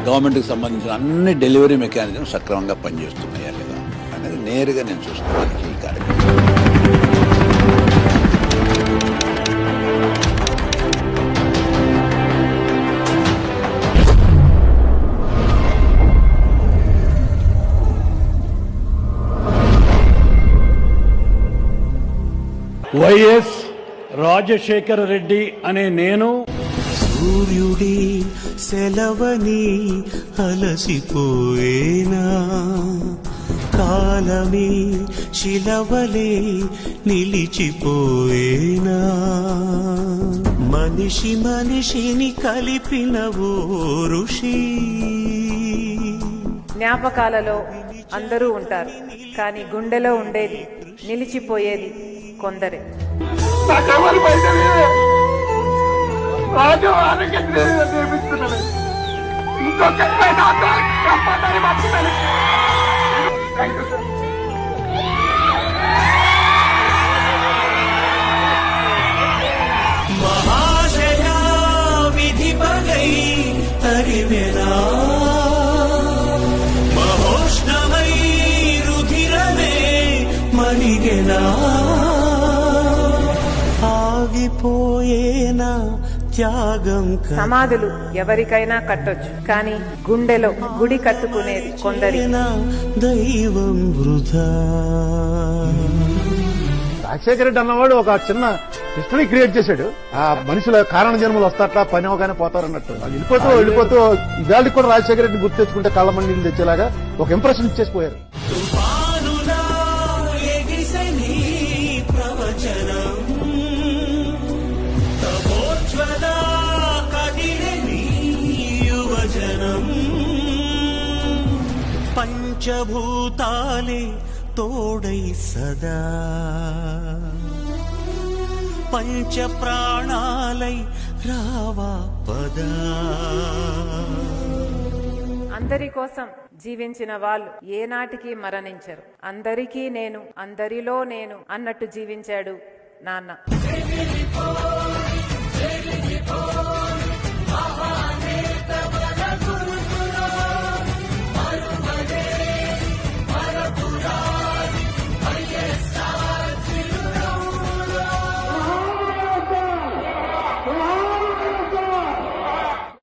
గవర్నమెంట్కి సంబంధించిన అన్ని డెలివరీ మెకానిజం సక్రమంగా పనిచేస్తున్నాయా లేదా అనేది నేరుగా నేను చూసుకోవడానికి ఈ కార్యక్రమం. వైఎస్ రాజశేఖర రెడ్డి అనే నేను సూర్యుడి సెలవని అలసిపోయేనా, కాలమే శిలవలే నిలిచిపోయేనా, మనిషి మనిషిని కలిపిన ఓ ఋషి. జ్ఞాపకాలలో అందరూ ఉంటారు, కానీ గుండెలో ఉండేది నిలిచిపోయేది కొందరే. మహాశయ విధి పగై తరివెనా, మహోష్ణమై రుధిరమే మణిగెనా, ఆగిపోయేనా త్యాగం. సమాధులు ఎవరికైనా కట్టొచ్చు, కానీ గుండెలో గుడి కట్టుకునేది కొందరి. దైవం వృధా. రాజశేఖర రెడ్డి అన్నవాడు ఒక చిన్న హిస్టరీ క్రియేట్ చేశాడు. ఆ మనుషుల కారణ జన్మలు వస్తాట్లా పని అవగానే పోతారన్నట్టు వెళ్ళిపోతూ ఇవాళకి కూడా రాజశేఖర రెడ్డిని గుర్తు తెచ్చుకుంటే కళ్ళ మండీలు తెచ్చేలాగా ఒక ఇంప్రెషన్ ఇచ్చేసిపోయారు. పంచభూతాలే తోడై సదా, పంచ ప్రాణాలై రావా పదా. అందరి కోసం జీవించిన వాళ్ళు ఏనాటికి మరణించరు. అందరికీ నేను, అందరిలో నేను అన్నట్టు జీవించాడు నాన్న.